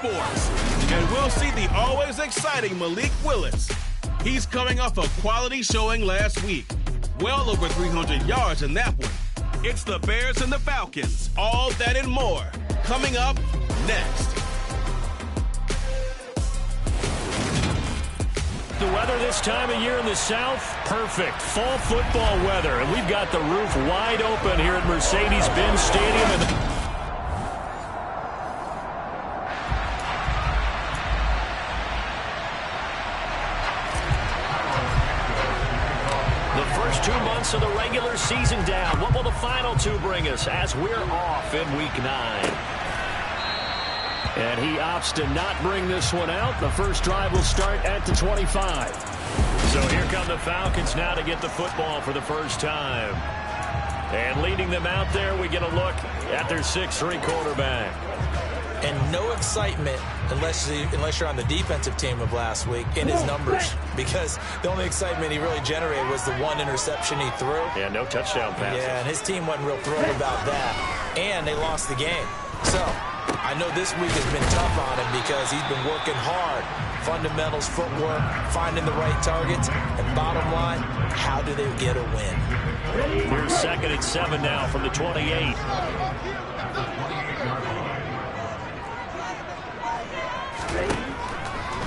sports. And we'll see the always exciting Malik Willis. He's coming off a quality showing last week. Well over 300 yards in that one. It's the Bears and the Falcons. All that and more. Coming up next. The weather this time of year in the South, perfect. Fall football weather. And we've got the roof wide open here at Mercedes-Benz Stadium. The first 2 months of the regular season down. What will the final 2 bring us as we're off in Week 9? And he opts to not bring this one out. The first drive will start at the 25. So here come the Falcons now to get the football for the first time. And leading them out there, we get a look at their 6'3" quarterback. And no excitement unless you're on the defensive team of last week in his numbers. Because the only excitement he really generated was the 1 interception he threw. Yeah, no touchdown passes. Yeah, and his team wasn't real thrilled about that. And they lost the game. So I know this week has been tough on him because he's been working hard. Fundamentals, footwork, finding the right targets. And bottom line, how do they get a win? Here's 2nd and 7 now from the 28.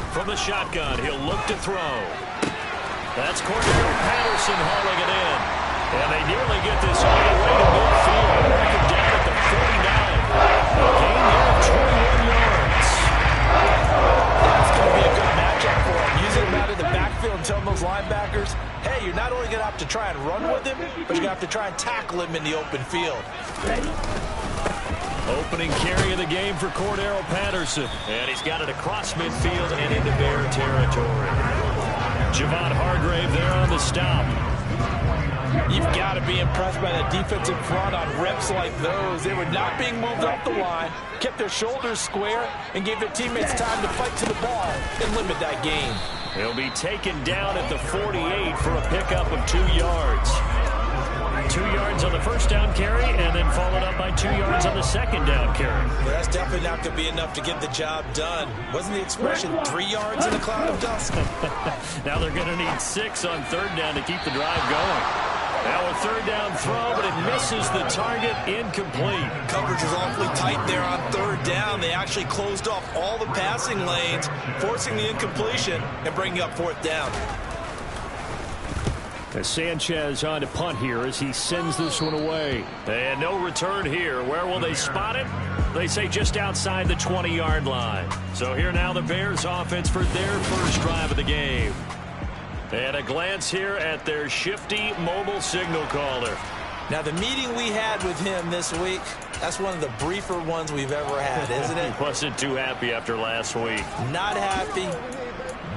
From the shotgun, he'll look to throw. That's Cordero Patterson hauling it in. And they nearly get this all the way to midfield. Record down at the 49. A gain there of 21 yards. That's going to be a good matchup for him. Using him out of the backfield and telling those linebackers, hey, you're not only going to have to try and run with him, but you're going to have to try and tackle him in the open field. Opening carry of the game for Cordero Patterson. And he's got it across midfield and into Bear territory. Javon Hargrave there on the stop. You've got to be impressed by that defensive front on reps like those. They were not being moved up the line, kept their shoulders square, and gave their teammates time to fight to the ball and limit that gain. He'll be taken down at the 48 for a pickup of 2 yards. 2 yards on the first down carry, and then followed up by 2 yards on the second down carry. Well, that's definitely not going to be enough to get the job done. Wasn't the expression 3 yards in a cloud of dust? Now they're going to need 6 on 3rd down to keep the drive going. Now a 3rd down throw, but it misses the target, incomplete. Coverage was awfully tight there on 3rd down. They actually closed off all the passing lanes, forcing the incompletion and bringing up 4th down. As Sanchez on to punt here as he sends this one away. And no return here. Where will they spot it? They say just outside the 20-yard line. So here now the Bears offense for their first drive of the game. And a glance here at their shifty mobile signal caller. Now the meeting we had with him this week, that's one of the briefer ones we've ever had, isn't it? He wasn't too happy after last week. Not happy.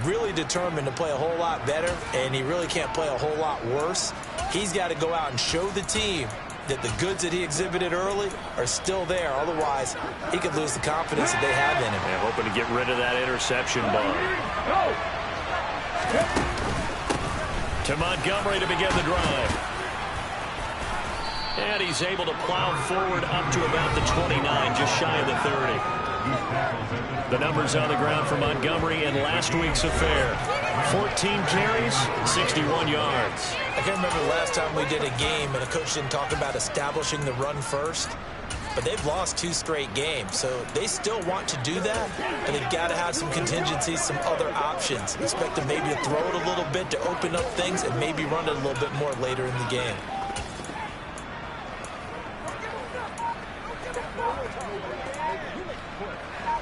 Really determined to play a whole lot better, and he really can't play a whole lot worse. He's got to go out and show the team that the goods that he exhibited early are still there. Otherwise, he could lose the confidence that they have in him. Yeah, hoping to get rid of that interception ball. To Montgomery to begin the drive. And he's able to plow forward up to about the 29, just shy of the 30. The numbers on the ground for Montgomery in last week's affair. 14 carries, 61 yards. I can't remember the last time we did a game and a coach didn't talk about establishing the run first. But they've lost 2 straight games, so they still want to do that, but they've got to have some contingencies, some other options. Expect them maybe to throw it a little bit to open up things and maybe run it a little bit more later in the game.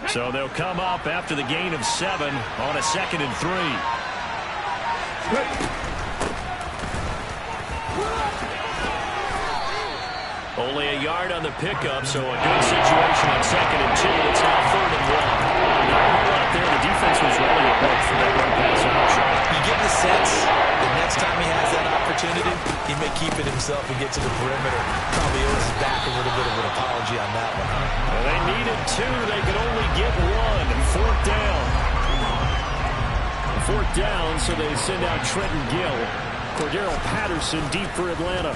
So they'll come up after the gain of 7 on a 2nd and 3. Only a yard on the pickup, so a good situation on 2nd and 2. It's now 3rd and 1. Not a whole lot there. The defense was really at work for that run-pass option. You get the sense the next time he has that opportunity, he may keep it himself and get to the perimeter. Probably owes his back a little bit of an apology on that one. Well, they needed 2. They could only get 1. 4th down. 4th down, so they send out Trenton Gill. Cordero Patterson deep for Atlanta.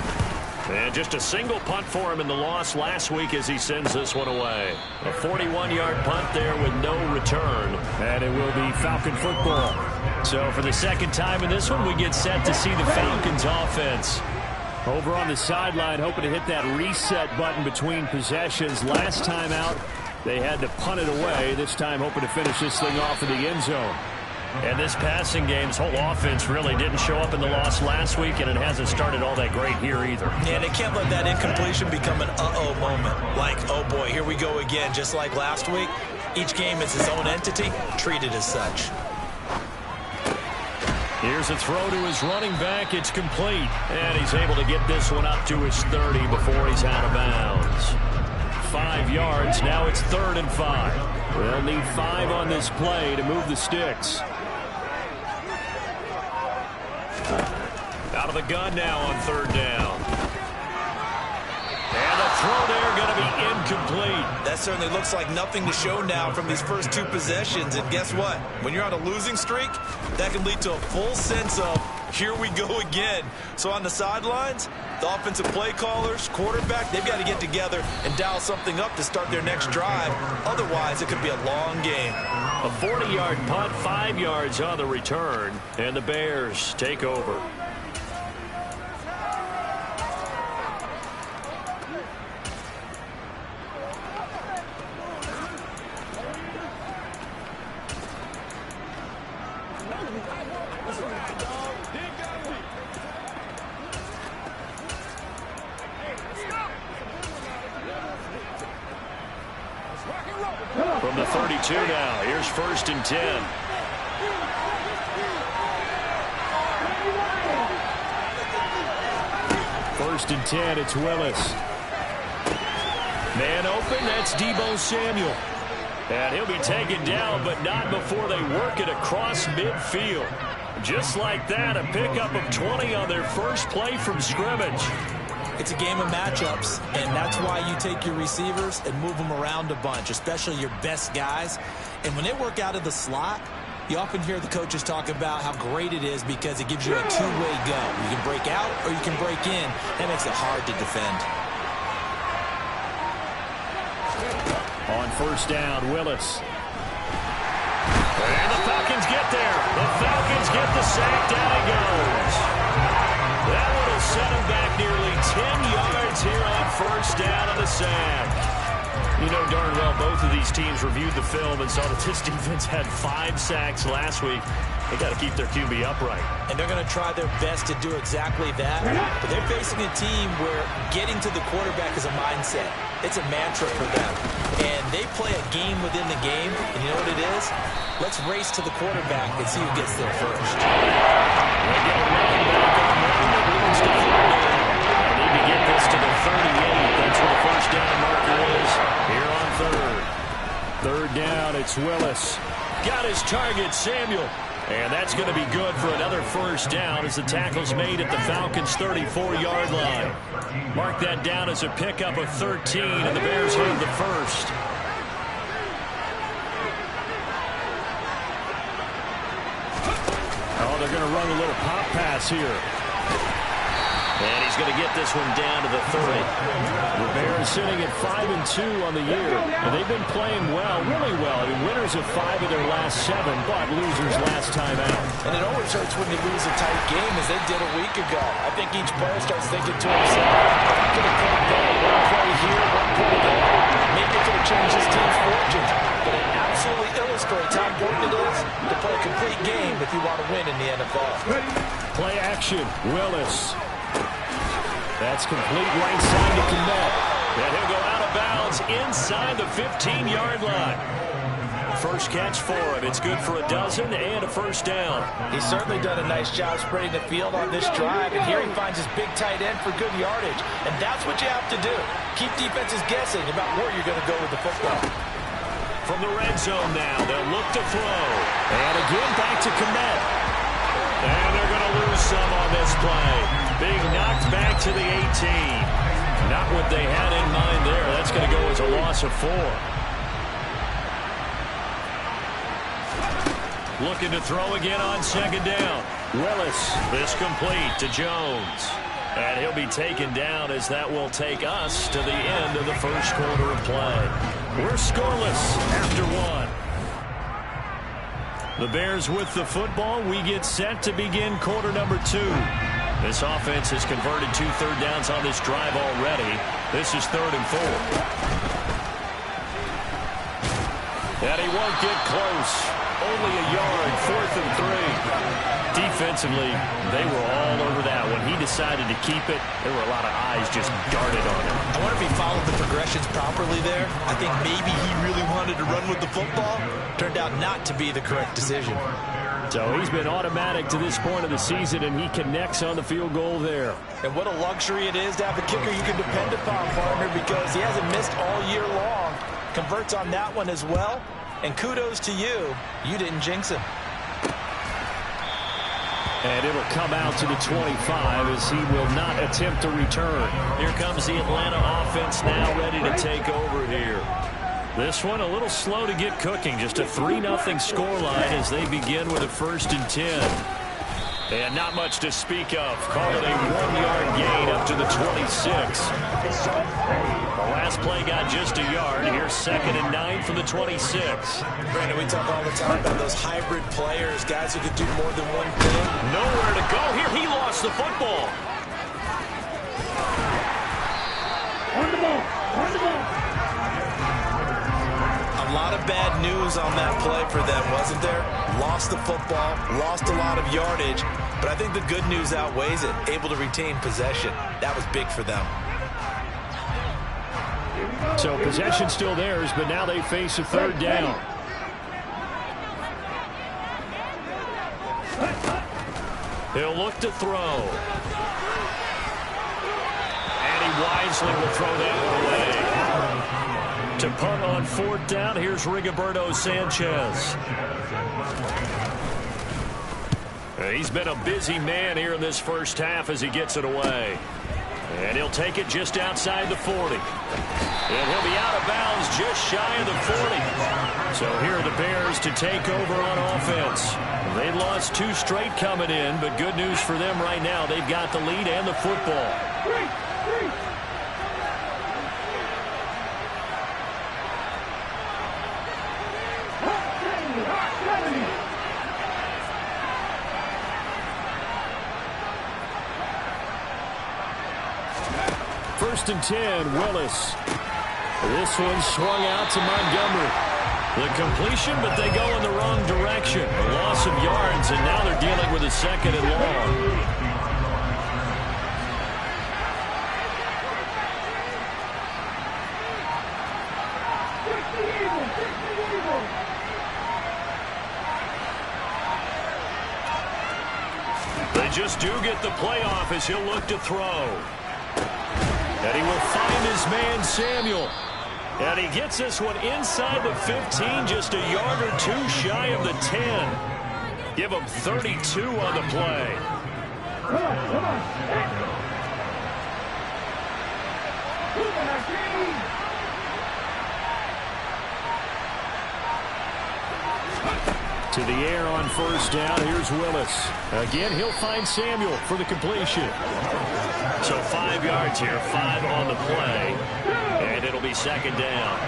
And just a single punt for him in the loss last week as he sends this one away. A 41-yard punt there with no return. And it will be Falcon football. So for the second time in this one, we get set to see the Falcons offense. Over on the sideline, hoping to hit that reset button between possessions. Last time out, they had to punt it away. This time, hoping to finish this thing off in the end zone. And this passing game's whole offense really didn't show up in the loss last week, and it hasn't started all that great here either. Yeah, they can't let that incompletion become an uh-oh moment. Like, oh boy, here we go again, just like last week. Each game is its own entity, treated as such. Here's a throw to his running back. It's complete. And he's able to get this one up to his 30 before he's out of bounds. 5 yards. Now it's 3rd and 5. They'll need 5 on this play to move the sticks. Out of the gun now on 3rd down. And the throw there going to be incomplete. That certainly looks like nothing to show now from these first 2 possessions. And guess what? When you're on a losing streak, that can lead to a full sense of, here we go again. So on the sidelines, the offensive play callers, quarterback, they've got to get together and dial something up to start their next drive. Otherwise, it could be a long game. A 40-yard punt, 5 yards on the return. And the Bears take over. From the 32 now, here's 1st and 10. First and 10, it's Willis. Man open, that's Deebo Samuel. And he'll be taken down, but not before they work it across midfield. Just like that, a pickup of 20 on their first play from scrimmage. It's a game of matchups, and that's why you take your receivers and move them around a bunch, especially your best guys. And when they work out of the slot, you often hear the coaches talk about how great it is because it gives you a two-way go. You can break out or you can break in. That makes it hard to defend. On 1st down, Willis. And the Falcons get there. The Falcons get the sack. Down he goes. That one will set him back nearly 10 yards here on 1st down on the sack. You know darn well both of these teams reviewed the film and saw that this defense had 5 sacks last week. They got to keep their QB upright. And they're going to try their best to do exactly that. But they're facing a team where getting to the quarterback is a mindset. It's a mantra for them. And they play a game within the game. And you know what it is? Let's race to the quarterback and see who gets there first. They get a running back on one that leads to 4 down. They need to get this to the 38. That's where the 1st down marker is here on 3rd. 3rd down, it's Willis. Got his target, Samuel. And that's going to be good for another 1st down as the tackle's made at the Falcons' 34-yard line. Mark that down as a pickup of 13, and the Bears have the 1st. Oh, they're going to run a little pop pass here. And he's going to get this one down to the 30. The Bears sitting at 5-2 on the year, and they've been playing well, really well. I mean, winners of 5 of their last 7, but losers last time out. And it always hurts when you lose a tight game, as they did a week ago. I think each player starts thinking to himself, I could have played better. One play here, one play there. Maybe it could have changed his team's fortunes. But it absolutely illustrates how important it is to play a complete game if you want to win in the NFL. Play action, Willis. That's complete right side to Kmet. And he'll go out of bounds inside the 15-yard line. First catch for him. It's good for a dozen and a 1st down. He's certainly done a nice job spreading the field on this drive, and here he finds his big tight end for good yardage. And that's what you have to do. Keep defenses guessing about where you're going to go with the football. From the red zone now, they'll look to throw. And again, back to Kmet. And they're going to lose some on this play. Being knocked back to the 18. Not what they had in mind there. That's going to go as a loss of 4. Looking to throw again on 2nd down. Willis, this complete to Jones. And he'll be taken down as that will take us to the end of the first quarter of play. We're scoreless after one. The Bears with the football. We get set to begin quarter number 2. This offense has converted 2 third downs on this drive already. This is 3rd and 4. And he won't get close. Only a yard, 4th and 3. Defensively, they were all over that. When he decided to keep it, there were a lot of eyes just darted on him. I wonder if he followed the progressions properly there. I think maybe he really wanted to run with the football. Turned out not to be the correct decision. So he's been automatic to this point of the season, and he connects on the field goal there. And what a luxury it is to have a kicker you can depend upon, partner, because he hasn't missed all year long. Converts on that one as well. And kudos to you. You didn't jinx him. And it'll come out to the 25 as he will not attempt to return. Here comes the Atlanta offense now ready to take over here. This one a little slow to get cooking. Just a 3-0 scoreline as they begin with a 1st and 10. And not much to speak of. Call it a 1-yard gain up to the 26. The last play got just a yard. Here's 2nd and 9 from the 26. Brandon, we talk all the time about those hybrid players, guys who could do more than one thing. Nowhere to go here. He lost the football. On the ball. On the ball. A lot of bad news on that play for them, wasn't there? Lost the football, lost a lot of yardage, but I think the good news outweighs it. Able to retain possession. That was big for them. So possession still theirs, but now they face a 3rd down. He'll look to throw. And he wisely will throw that one away. To punt on 4th down, here's Rigoberto Sanchez. He's been a busy man here in this first half as he gets it away. And he'll take it just outside the 40. And he'll be out of bounds just shy of the 40. So here are the Bears to take over on offense. They lost 2 straight coming in, but good news for them right now. They've got the lead and the football. First and 10, Willis. This one swung out to Montgomery. The completion, but they go in the wrong direction. A loss of yards, and now they're dealing with a 2nd and long. They just do get the playoff as he'll look to throw. And he will find his man, Samuel. And he gets this one inside the 15, just a yard or 2 shy of the 10. Give him 32 on the play. To the air on 1st down. Here's Willis. Again, he'll find Samuel for the completion. So 5 yards here, 5 on the play. And it'll be 2nd down.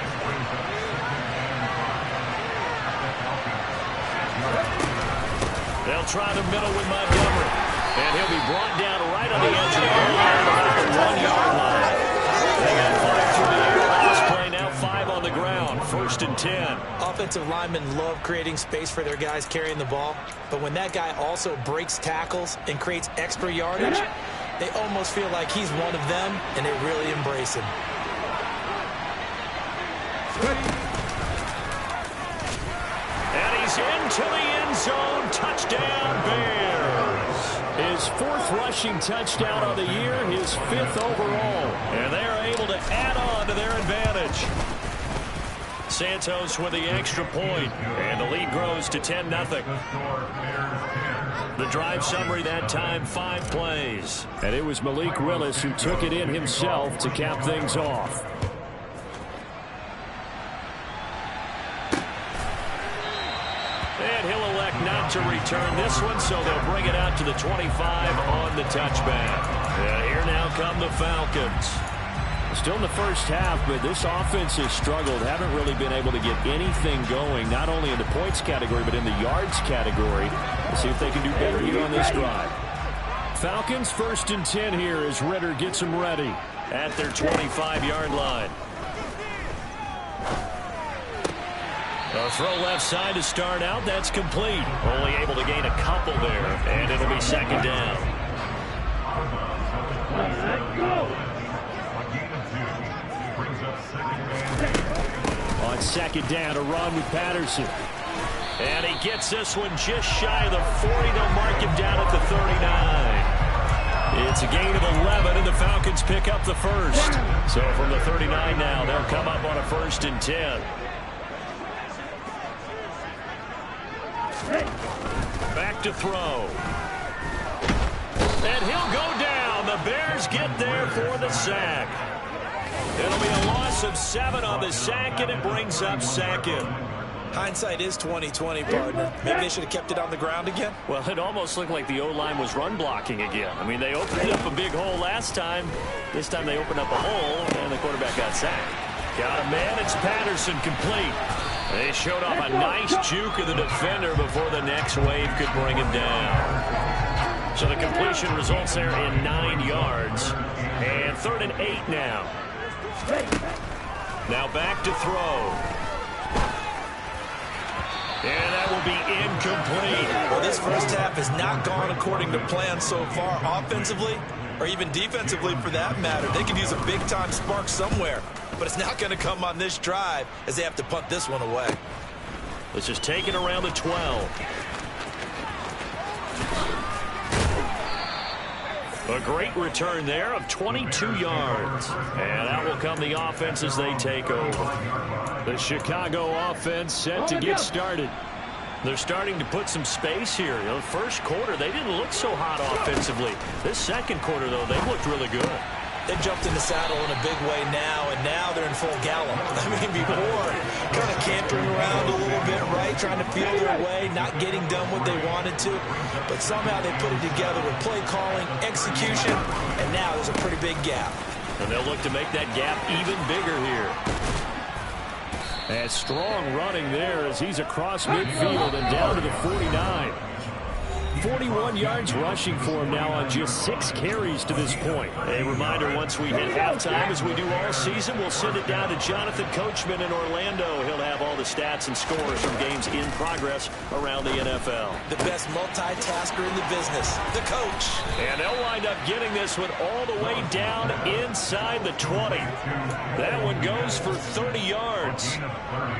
They'll try the middle with Montgomery. And he'll be brought down right on the edge of the line at the 1-yard line. They got 5 through the air last play, now 5 on the ground. 1st and 10. Offensive linemen love creating space for their guys carrying the ball, but when that guy also breaks tackles and creates extra yardage, they almost feel like he's one of them, and they really embrace him. And he's into the end zone. Touchdown, Bears. His 4th rushing touchdown of the year, his 5th overall. And they are able to add on to their advantage. Santos with the extra point, and the lead grows to 10-0. The drive summary that time, 5 plays. And it was Malik Willis who took it in himself to cap things off. And he'll elect not to return this one, so they'll bring it out to the 25 on the touchback. And here now come the Falcons. Still in the first half, but this offense has struggled. Haven't really been able to get anything going, not only in the points category, but in the yards category. Let's see if they can do better here on this drive. Falcons 1st and 10 here as Ritter gets them ready at their 25-yard line. A throw left side to start out. That's complete. Only able to gain a couple there, and it'll be 2nd down. On 2nd down, a run with Patterson. And he gets this one just shy of the 40. They'll mark him down at the 39. It's a gain of 11, and the Falcons pick up the first. So from the 39 now, they'll come up on a 1st and 10. Back to throw. And he'll go down. The Bears get there for the sack. It'll be a loss of 7 on the sack, and it brings up 2nd. Hindsight is 20/20, partner. Maybe they should have kept it on the ground again. Well, it almost looked like the O-line was run blocking again. I mean, they opened up a big hole last time. This time they opened up a hole, and the quarterback got sacked. Got a man. It's Patterson, complete. They showed off a nice juke of the defender before the next wave could bring him down. So the completion results there in 9 yards. And 3rd and 8 now. Now back to throw. And that will be incomplete. Well, this first half has not gone according to plan so far offensively, or even defensively for that matter. They could use a big-time spark somewhere, but it's not going to come on this drive as they have to punt this one away. Let's just take it around the 12. A great return there of 22 yards. And out will come the offense as they take over. The Chicago offense set to get started. They're starting to put some space here. You know, the first quarter, they didn't look so hot offensively. This second quarter, though, they looked really good. They jumped in the saddle in a big way now, and now they're in full gallop. I mean, before, kind of cantering around a little bit, right, trying to feel their way, not getting done what they wanted to. But somehow they put it together with play calling, execution, and now there's a pretty big gap. And they'll look to make that gap even bigger here. And strong running there as he's across midfield and down to the 49. 41 yards rushing for him now on just 6 carries to this point. A reminder, once we hit halftime, as we do all season, we'll send it down to Jonathan Coachman in Orlando. He'll have all the stats and scores from games in progress around the NFL. The best multitasker in the business, the coach. And they'll wind up getting this one all the way down inside the 20. That one goes for 30 yards.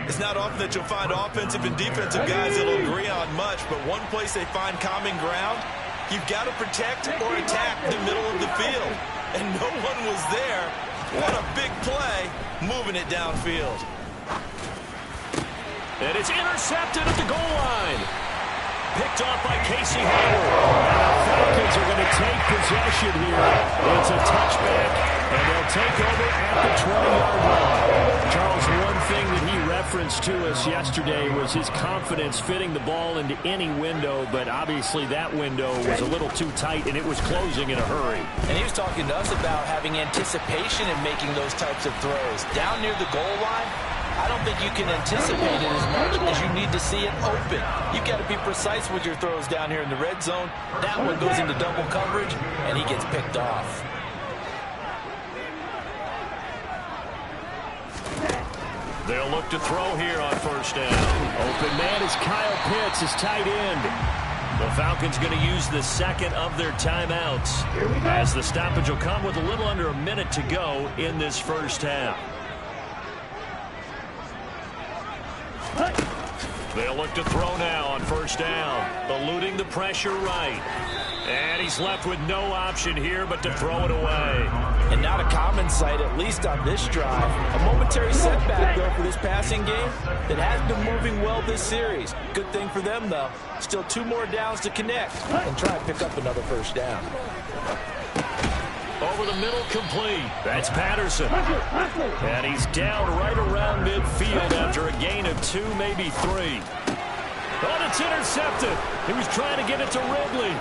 It's not often that you'll find offensive and defensive guys that'll agree on much, but one place they find common ground, you've got to protect or attack the middle of the field. And no one was there. What a big play, moving it downfield. And it's intercepted at the goal line. Picked off by Casey Hayward. And the Falcons are going to take possession here. It's a touchback, and they'll take over at the 20-yard line. Charles, one thing that he referenced to us yesterday was his confidence fitting the ball into any window, but obviously that window was a little too tight, and it was closing in a hurry. And he was talking to us about having anticipation in making those types of throws. Down near the goal line, I don't think you can anticipate it as much as you need to see it open. You've got to be precise with your throws down here in the red zone. That one goes into double coverage, and he gets picked off. They'll look to throw here on first down. Open man is Kyle Pitts, his tight end. The Falcons going to use the second of their timeouts, as the stoppage will come with a little under a minute to go in this first half. They'll look to throw now on first down, eluding the pressure right. And he's left with no option here but to throw it away. And not a common sight, at least on this drive. A momentary setback, though, for this passing game that has been moving well this series. Good thing for them, though. Still 2 more downs to connect and try and pick up another first down. Over the middle, complete. That's Patterson. And he's down right around midfield after a gain of 2, maybe 3. Oh, it's intercepted. He was trying to get it to Ridley.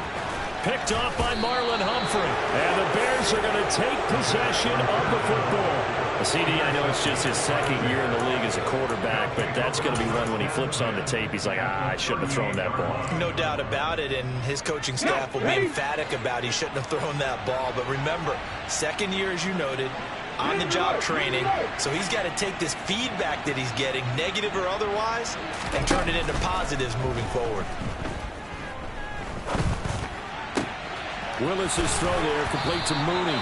Picked off by Marlon Humphrey. And the Bears are going to take possession of the football. CD, I know it's just his second year in the league as a quarterback, but that's going to be one when he flips on the tape. He's like, I shouldn't have thrown that ball. No doubt about it, and his coaching staff will be emphatic about he shouldn't have thrown that ball. But remember, second year, as you noted, on-the-job training, so he's got to take this feedback that he's getting, negative or otherwise, and turn it into positives moving forward. Willis's throw there, complete to Mooney.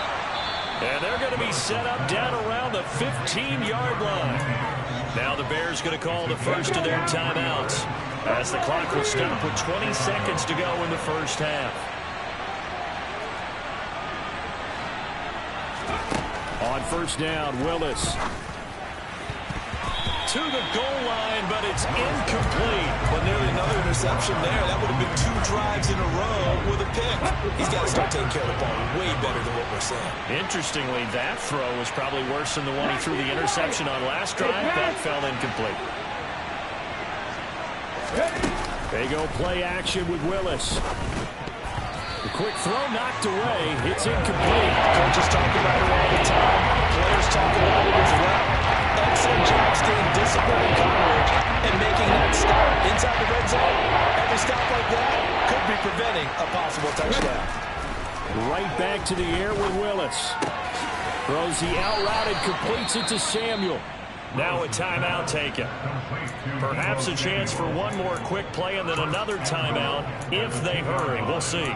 And they're going to be set up down around the 15-yard line. Now the Bears going to call the first of their timeouts as the clock will stop with 20 seconds to go in the first half. On first down, Willis. To the goal line, but it's incomplete. But nearly another interception there. That would have been 2 drives in a row with a pick. He's got to start taking care of the ball way better than what we're saying. Interestingly, that throw was probably worse than the one he threw the interception on last drive. That fell incomplete. They go play action with Willis. The quick throw knocked away. It's incomplete. Coaches talk about it all the time. Players talk about it as well. Excellent job staying disciplined in coverage and making that stop inside the red zone. Every stop like that could be preventing a possible touchdown. Right back to the air with Willis. Throws the out route and completes it to Samuel. Now a timeout taken. Perhaps a chance for one more quick play and then another timeout if they hurry. We'll see.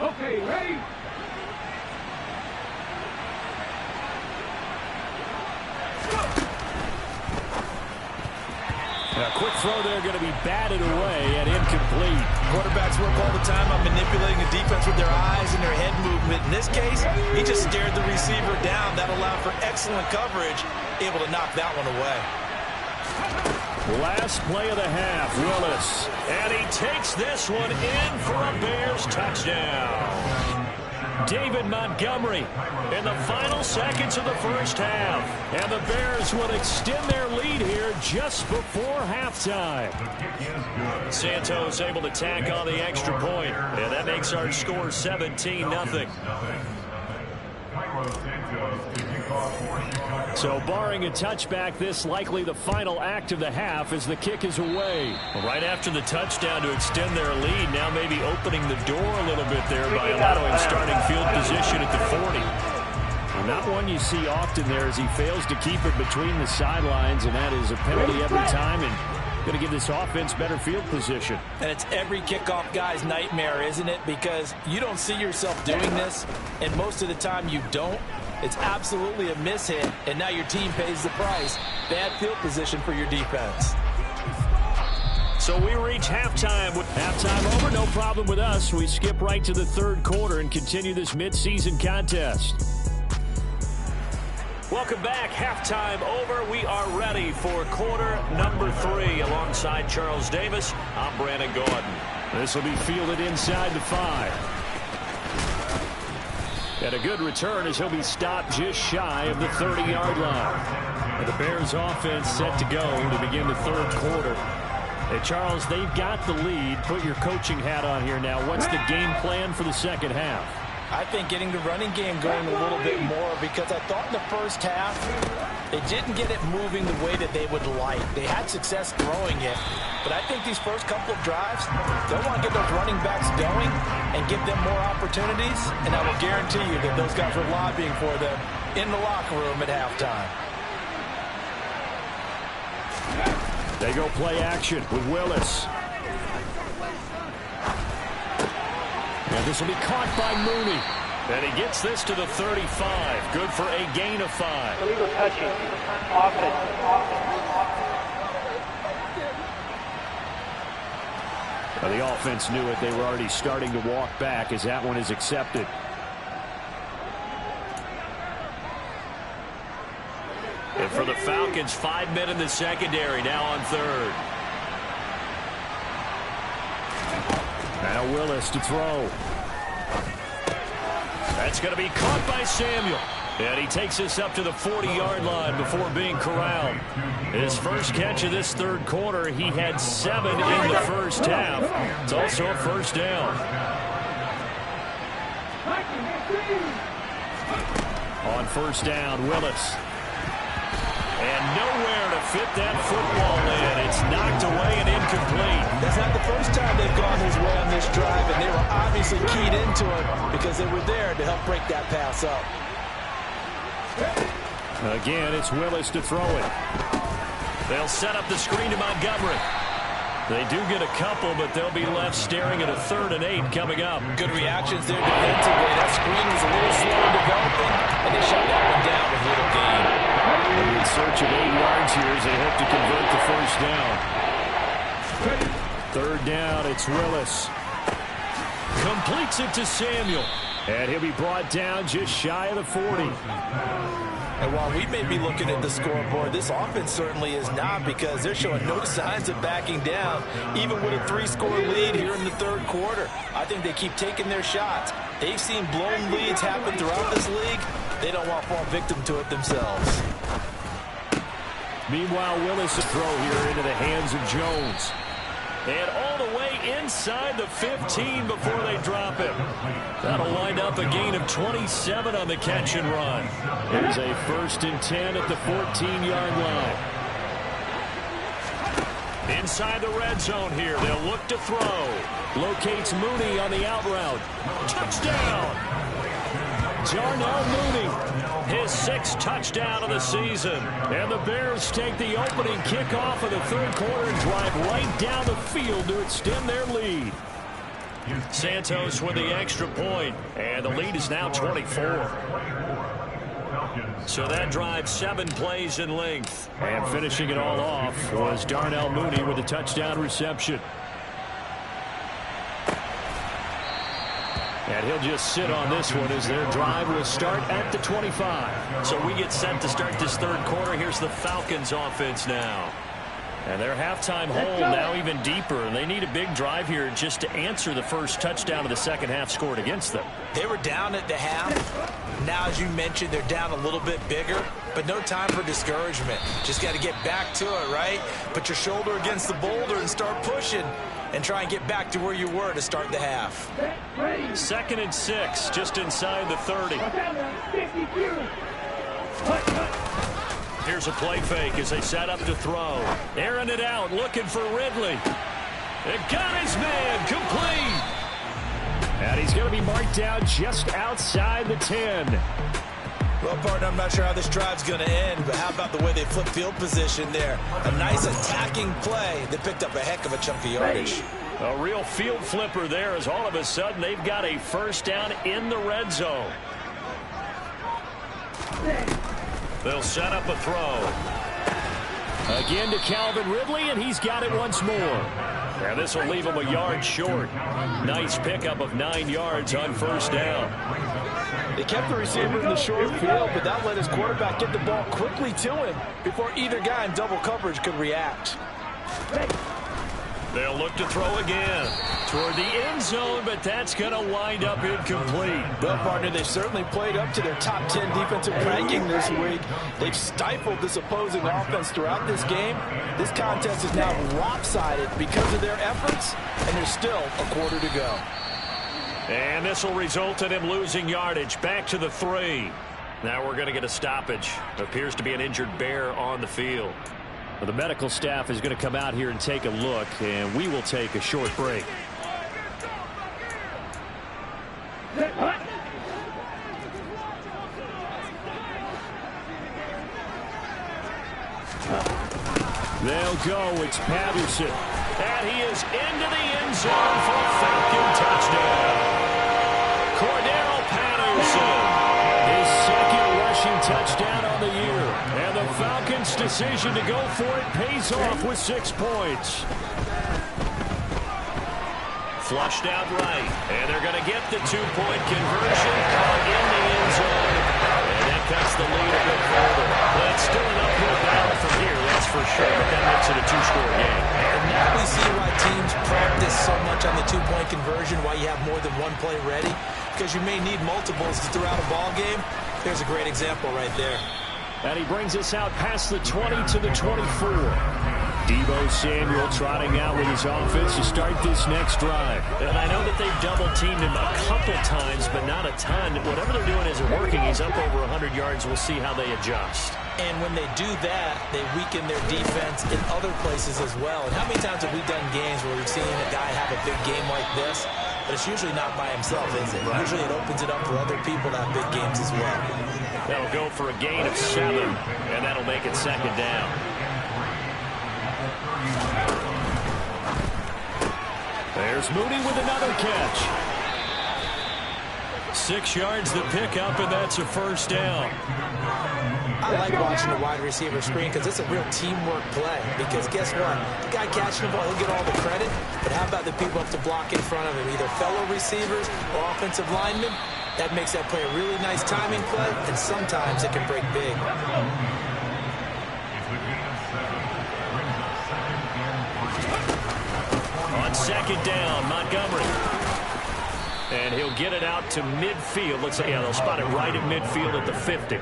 Okay, ready? A quick throw there going to be batted away and incomplete. Quarterbacks work all the time on manipulating the defense with their eyes and their head movement. In this case, he just stared the receiver down. That allowed for excellent coverage, able to knock that one away. Last play of the half, Willis. And he takes this one in for a Bears touchdown. David Montgomery in the final seconds of the first half. And the Bears would extend their lead here just before halftime. Santos able to tack on the extra point. And that makes our score 17-0. So barring a touchback, this likely the final act of the half as the kick is away. Right after the touchdown to extend their lead, now maybe opening the door a little bit there by allowing starting field position at the 40. Well, not one you see often there as he fails to keep it between the sidelines, and that is a penalty every time and going to give this offense better field position. And it's every kickoff guy's nightmare, isn't it? Because you don't see yourself doing this, and most of the time you don't. It's absolutely a mishit, and now your team pays the price. Bad field position for your defense. So we reach halftime. With halftime over, no problem with us. We skip right to the third quarter and continue this midseason contest. Welcome back. Halftime over. We are ready for quarter number 3. Alongside Charles Davis, I'm Brandon Gordon. This will be fielded inside the 5. And a good return as he'll be stopped just shy of the 30-yard line. And the Bears offense set to go to begin the third quarter. Hey, Charles, they've got the lead. Put your coaching hat on here now. What's the game plan for the second half? I think getting the running game going a little bit more, because I thought in the first half they didn't get it moving the way that they would like. They had success throwing it, but I think these first couple of drives, they'll want to get those running backs going and give them more opportunities, and I will guarantee you that those guys were lobbying for them in the locker room at halftime. They go play action with Willis. And this will be caught by Mooney. And he gets this to the 35. Good for a gain of 5. Illegal touching. Offense. Well, the offense knew it. They were already starting to walk back as that one is accepted. And for the Falcons, 5 men in the secondary, now on third. Now Willis to throw. That's going to be caught by Samuel. And he takes us up to the 40-yard line before being corralled. His first catch of this third quarter, he had 7 in the first half. It's also a first down. On first down, Willis. And nowhere to fit that football in. It's knocked away and incomplete. That's not the first time they've gone his way on this drive, and they were obviously keyed into it because they were there to help break that pass up. Again, it's Willis to throw it. They'll set up the screen to Montgomery. They do get a couple, but they'll be left staring at a 3rd and 8 coming up. Good reactions there defensively. That screen was a little slow in developing, and they shut that one down with little gain. In search of 8 yards here as they hope to convert the first down. 3rd down, it's Willis. Completes it to Samuel. And he'll be brought down just shy of the 40. And while we may be looking at the scoreboard, this offense certainly is not, because they're showing no signs of backing down, even with a 3-score lead here in the third quarter. I think they keep taking their shots. They've seen blown leads happen throughout this league. They don't want to fall victim to it themselves. Meanwhile, Willis a throw here into the hands of Jones. And all the way inside the 15 before they drop him. That'll wind up a gain of 27 on the catch and run. There's a 1st and 10 at the 14-yard line. Inside the red zone here, they'll look to throw. Locates Mooney on the out route. Touchdown! Darnell Mooney, his 6th touchdown of the season. And the Bears take the opening kickoff of the third quarter and drive right down the field to extend their lead. Santos with the extra point, and the lead is now 24. So that drive 7 plays in length. And finishing it all off was Darnell Mooney with a touchdown reception. And he'll just sit on this one as their drive will start at the 25. So we get set to start this third quarter. Here's the Falcons offense now. And their halftime hole now even deeper. And they need a big drive here just to answer the first touchdown of the second half scored against them. They were down at the half. Now, as you mentioned, they're down a little bit bigger, but no time for discouragement. Just got to get back to it, right? Put your shoulder against the boulder and start pushing and try and get back to where you were to start the half. 2nd and 6, just inside the 30. Here's a play fake as they set up to throw. Airing it out, looking for Ridley. It got his man, complete. And he's going to be marked down just outside the 10. Well, partner, I'm not sure how this drive's going to end, but how about the way they flip field position there? A nice attacking play that picked up a heck of a chunk of yardage. A real field flipper there as all of a sudden they've got a first down in the red zone. They'll set up a throw. Again to Calvin Ridley, and he's got it once more. And this will leave him a yard short. Nice pickup of 9 yards on first down. They kept the receiver in the short field, but that let his quarterback get the ball quickly to him before either guy in double coverage could react. They'll look to throw again toward the end zone, but that's going to wind up incomplete. Well, partner, they've certainly played up to their top 10 defensive ranking this week. They've stifled this opposing offense throughout this game. This contest is now lopsided because of their efforts, and there's still a quarter to go. And this will result in him losing yardage back to the 3. Now we're going to get a stoppage. Appears to be an injured Bear on the field. Well, the medical staff is going to come out here and take a look, and we will take a short break. They'll go. It's Patterson. And he is into the end zone for a Falcon touchdown. Cordero Patterson, his 2nd rushing touchdown on the year. And the Falcons' decision to go for it pays off with 6 points. Flushed out right. And they're going to get the 2-point conversion caught in the end zone. And that cuts the lead a bit further. But it's still an uphill battle from here, that's for sure. But that makes it a 2-score game. And now we see why teams practice so much on the 2-point conversion, why you have more than one play ready. Because you may need multiples to throw out a ball game. There's a great example right there. And he brings us out past the 20 to the 24. Deebo Samuel trotting out with his offense to start this next drive. And I know that they've double-teamed him a couple times, but not a ton. Whatever they're doing isn't working. He's up over 100 yards. We'll see how they adjust. And when they do that, they weaken their defense in other places as well. And how many times have we done games where we've seen a guy have a big game like this? But it's usually not by himself, is it? Right. Usually it opens it up for other people to have big games as well. That'll go for a gain of 7, and that'll make it second down. There's Mooney with another catch. 6 yards the pickup, and that's a first down. I like watching the wide receiver screen because it's a real teamwork play. Because guess what? The guy catching the ball, he'll get all the credit. But how about the people up to block in front of him, either fellow receivers or offensive linemen? That makes that play a really nice timing play, and sometimes it can break big. On second down, Montgomery. And he'll get it out to midfield. Looks like, yeah, they'll spot it right at midfield at the 50.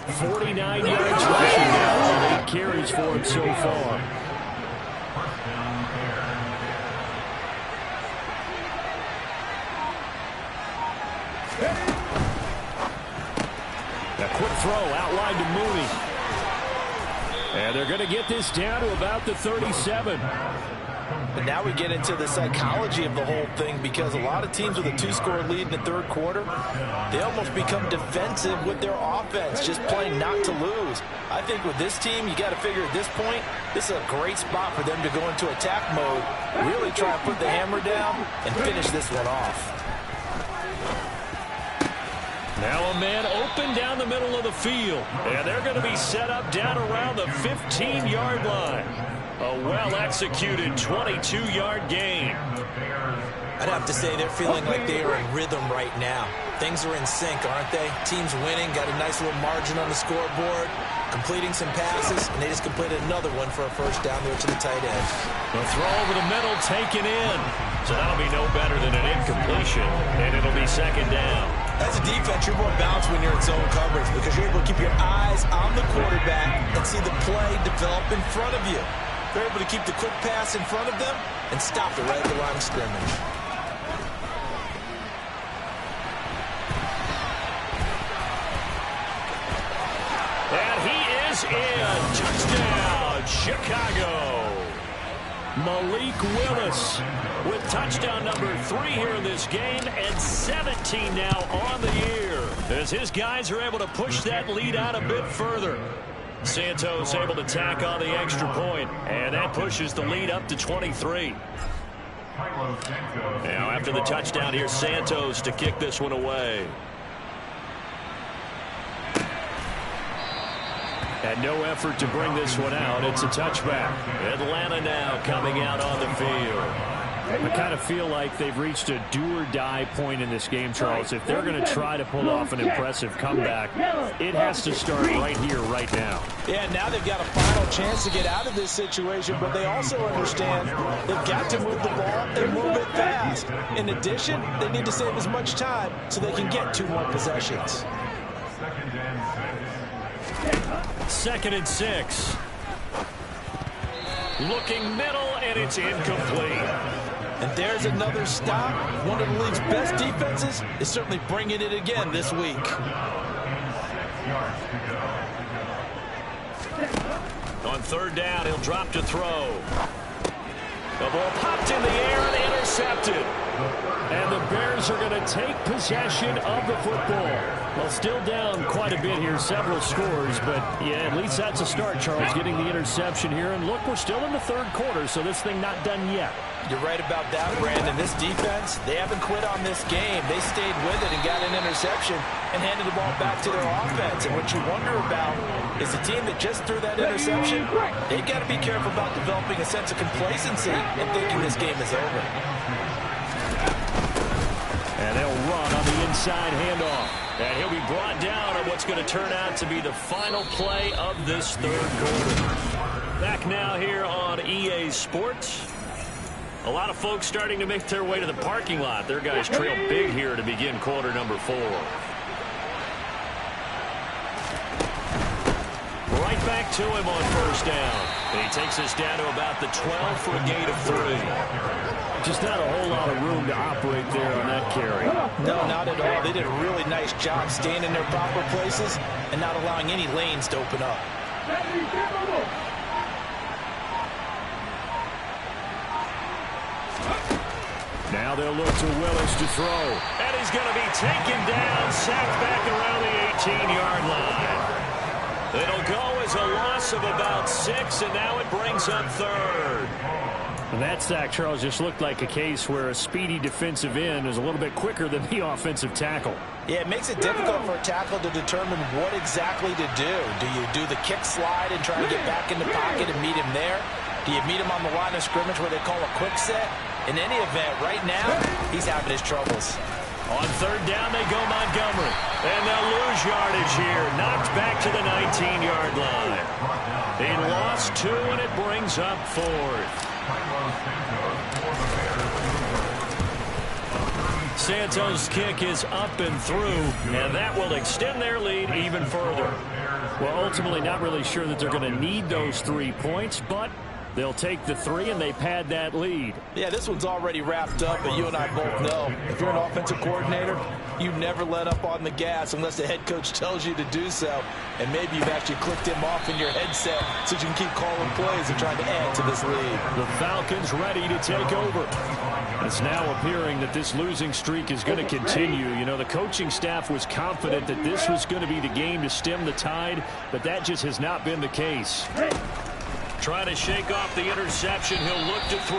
49 yards rushing now. 8 carries for him so far. A quick throw outlined to Mooney. And they're going to get this down to about the 37. But now we get into the psychology of the whole thing, because a lot of teams with a 2-score lead in the third quarter, they almost become defensive with their offense, just playing not to lose. I think with this team, you got to figure at this point, this is a great spot for them to go into attack mode, really try to put the hammer down and finish this one off. Now a man open down the middle of the field, and they're going to be set up down around the 15-yard line. A well-executed 22-yard gain. I'd have to say they're feeling like they are in rhythm right now. Things are in sync, aren't they? Team's winning, got a nice little margin on the scoreboard, completing some passes, and they just completed another one for a first down there to the tight end. The throw over the middle taken in. So that'll be no better than an incompletion, and it'll be second down. As a defense, you're more balanced when you're in zone coverage because you're able to keep your eyes on the quarterback and see the play develop in front of you. They're able to keep the quick pass in front of them and stop it right at the line of scrimmage. And he is in. Touchdown, Chicago. Malik Willis with touchdown number 3 here in this game, and 17 now on the year as his guys are able to push that lead out a bit further. Santos able to tack on the extra point, and that pushes the lead up to 23. Now after the touchdown, here's Santos to kick this one away. And no effort to bring this one out. It's a touchback. Atlanta now coming out on the field. I kind of feel like they've reached a do-or-die point in this game, Charles. If they're going to try to pull off an impressive comeback, it has to start right here, right now. Yeah, now they've got a final chance to get out of this situation, but they also understand they've got to move the ball and move it fast. In addition, they need to save as much time so they can get 2 more possessions. 2nd and 6. Looking middle, and it's incomplete. And there's another stop. One of the league's best defenses is certainly bringing it again this week. On 3rd down, he'll drop to throw. The ball popped in the air and intercepted. And the Bears are going to take possession of the football. Well, still down quite a bit here, several scores, but yeah, at least that's a start, Charles, getting the interception here. And look, we're still in the 3rd quarter, so this thing not done yet. You're right about that, Brandon. This defense, they haven't quit on this game. They stayed with it and got an interception and handed the ball back to their offense. And what you wonder about is the team that just threw that interception, they've got to be careful about developing a sense of complacency and thinking this game is over. And they'll run on the inside handoff. And he'll be brought down on what's going to turn out to be the final play of this 3rd quarter. Back now here on EA Sports. A lot of folks starting to make their way to the parking lot. Their guys trail big here to begin quarter number 4. Right back to him on first down. And he takes us down to about the 12 for a gain of 3. Just not a whole lot of room to operate there on that carry. No, not at all. They did a really nice job staying in their proper places and not allowing any lanes to open up. Now they'll look to Willis to throw. And he's going to be taken down, sacked back around the 18-yard line. It'll go as a loss of about 6, and now it brings up third. And that sack, Charles, just looked like a case where a speedy defensive end is a little bit quicker than the offensive tackle. Yeah, it makes it difficult for a tackle to determine what exactly to do. Do you do the kick slide and try to get back in the pocket and meet him there? Do you meet him on the line of scrimmage where they call a quick set? In any event, right now, he's having his troubles. On third down, they go Montgomery. And they'll lose yardage here. Knocked back to the 19-yard line. He lost 2, and it brings up 4th. Santos' kick is up and through, and that will extend their lead even further. Well, ultimately, not really sure that they're going to need those 3 points, but they'll take the 3 and they pad that lead. Yeah, this one's already wrapped up, but you and I both know if you're an offensive coordinator, you never let up on the gas unless the head coach tells you to do so. And maybe you've actually clicked him off in your headset so you can keep calling plays and trying to add to this lead. The Falcons ready to take over. It's now appearing that this losing streak is going to continue. You know, the coaching staff was confident that this was going to be the game to stem the tide, but that just has not been the case. Trying to shake off the interception, he'll look to throw.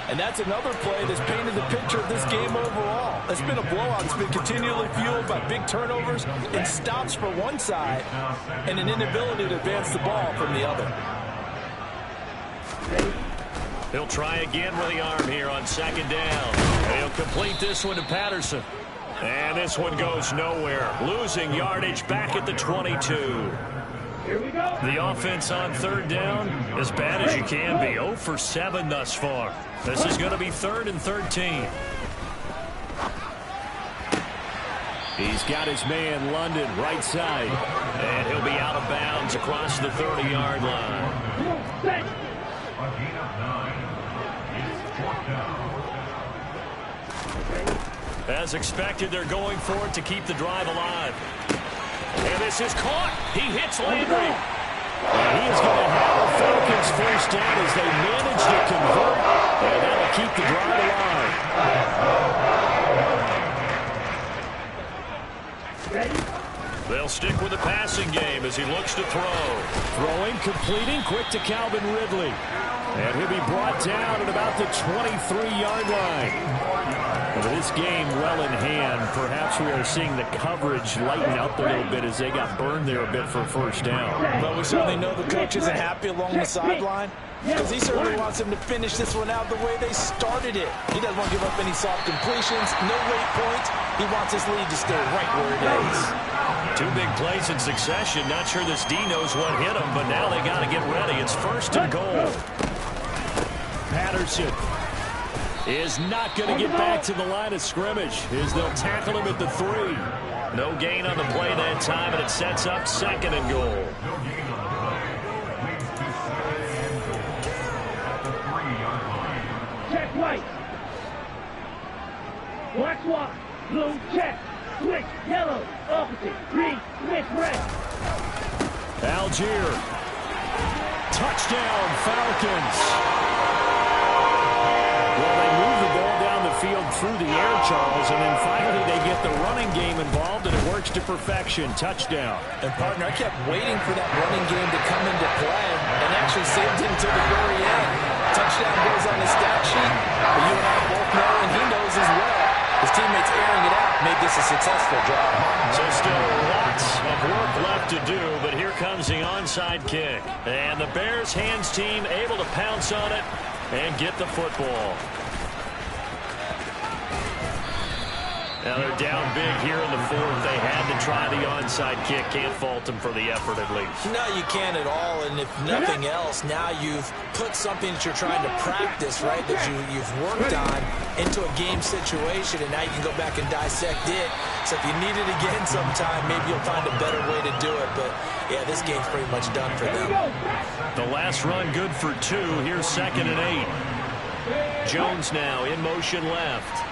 And that's another play that's painted the picture of this game overall. It's been a blowout. It's been continually fueled by big turnovers and stops for one side and an inability to advance the ball from the other. He'll try again with the arm here on second down. And he'll complete this one to Patterson. And this one goes nowhere. Losing yardage back at the 22. The offense on third down, as bad as you can be. 0 for 7 thus far. This is going to be 3rd and 13. He's got his man, London, right side. And he'll be out of bounds across the 30-yard line. As expected, they're going for it to keep the drive alive. And this is caught. He hits Landry. And he is going to have the Falcons first down as they manage to convert. And that'll keep the drive alive. They'll stick with the passing game as he looks to throw. Throwing, completing, quick to Calvin Ridley. And he'll be brought down at about the 23-yard line. But this game well in hand. Perhaps we are seeing the coverage lighten up a little bit as they got burned there a bit for first down. But we certainly know the coach isn't happy along the sideline because he certainly wants them to finish this one out the way they started it. He doesn't want to give up any soft completions, no late points. He wants his lead to stay right where it is. 2 big plays in succession. Not sure this D knows what hit him, but now they got to get ready. It's 1st and goal. Patterson is not going to get back to the line of scrimmage as they'll tackle him at the 3. No gain on the play that time, and it sets up 2nd and goal. Check white. Watch one. Blue check. Switch yellow. Opposite. Green. Switch red. Algier. Touchdown, Falcons. Well, they move the ball down the field through the air, Charles, and then finally they get the running game involved, and it works to perfection. Touchdown. And, partner, I kept waiting for that running game to come into play and actually saved him until the very end. Touchdown goes on the stat sheet, but you and I both know, and he knows as well. His teammates airing it out made this a successful drive. So still lots of work left to do, but here comes the onside kick. And the Bears hands team able to pounce on it and get the football. Now they're down big here in the fourth. They had to try the onside kick. Can't fault them for the effort at least. No, you can't at all. And if nothing else, now you've put something that you're trying to practice, right, that you've worked on into a game situation, and now you can go back and dissect it. So if you need it again sometime, maybe you'll find a better way to do it. But, yeah, this game's pretty much done for them. The last run good for 2. Here's 2nd and 8. Jones now in motion left.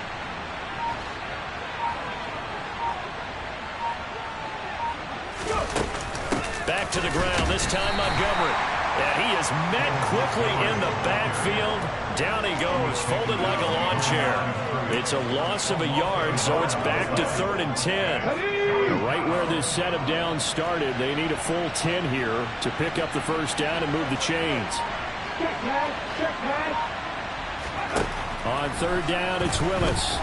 Back to the ground, this time Montgomery. And he is met quickly in the backfield. Down he goes, folded like a lawn chair. It's a loss of a yard, so it's back to 3rd and 10. Right where this set of downs started, they need a full 10 here to pick up the first down and move the chains. On 3rd down, it's Willis.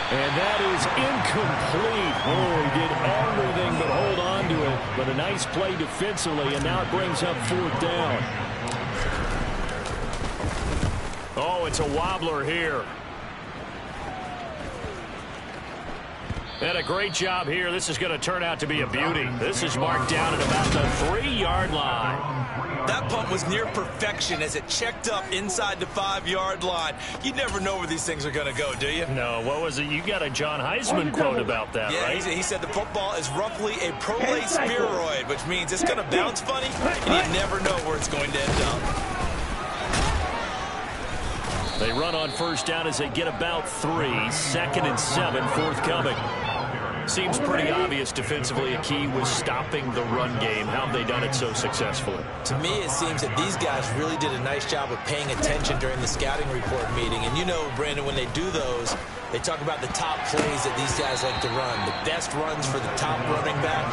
And that is incomplete. Oh, he did everything but hold on to it. But a nice play defensively, and now it brings up 4th down. Oh, it's a wobbler here. And a great job here. This is going to turn out to be a beauty. This is marked down at about the 3-yard line. That punt was near perfection as it checked up inside the 5-yard line. You never know where these things are going to go, do you? No, what was it? You got a John Heisman quote about that, yeah, right? He said the football is roughly a prolate spheroid, which means it's going to bounce funny, and you never know where it's going to end up. They run on 1st down as they get about 3. 2nd and 7 forthcoming. Seems pretty obvious defensively a key was stopping the run game. How have they done it so successfully? To me, it seems that these guys really did a nice job of paying attention during the scouting report meeting. And you know, Brandon, when they do those, they talk about the top plays that these guys like to run. The best runs for the top running back,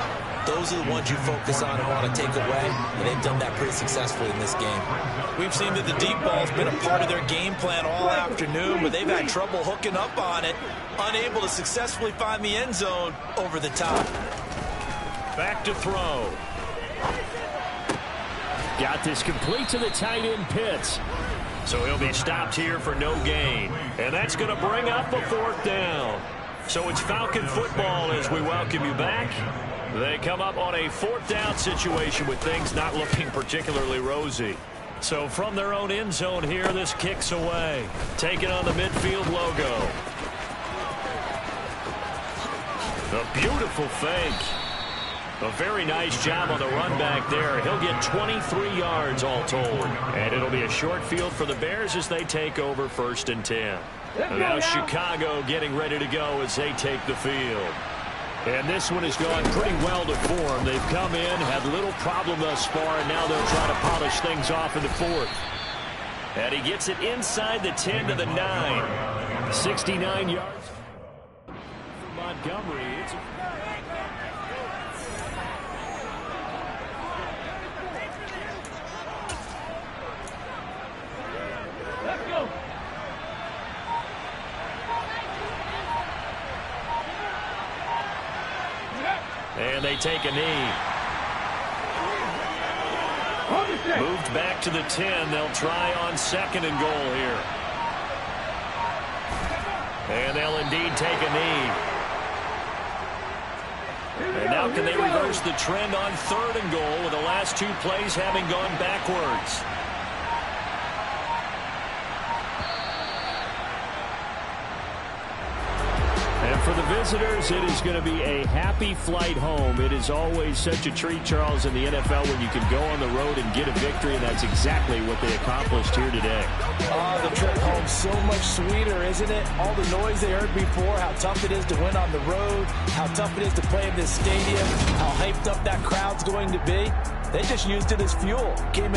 those are the ones you focus on and want to take away. And they've done that pretty successfully in this game. We've seen that the deep ball's been a part of their game plan all afternoon, but they've had trouble hooking up on it, unable to successfully find the end zone over the top. Back to throw. Got this complete to the tight end Pitts. So he'll be stopped here for no gain. And that's going to bring up a 4th down. So it's Falcon football as we welcome you back. They come up on a 4th down situation with things not looking particularly rosy. So from their own end zone here, this kicks away. Taking on the midfield logo. A beautiful fake. A very nice job on the run back there. He'll get 23 yards all told. And it'll be a short field for the Bears as they take over 1st and 10. Now Chicago getting ready to go as they take the field. And this one has gone pretty well to form. They've come in, had little problem thus far, and now they'll try to polish things off in the 4th. And he gets it inside the 10 to the 9. 69 yards for Montgomery. Let's go. And they take a knee. Moved back to the 10. They'll try on 2nd and goal here. And they'll indeed take a knee. And now can they reverse the trend on 3rd and goal with the last 2 plays having gone backwards? And for the visitors, it is going to be a happy flight home. It is always such a treat, Charles, in the NFL when you can go on the road and get a victory, and that's exactly what they accomplished here today. The trip home so much sweeter, isn't it? All the noise they heard before, how tough it is to win on the road, how tough it is to play in this stadium, how hyped up that crowd's going to be. They just used it as fuel. Came in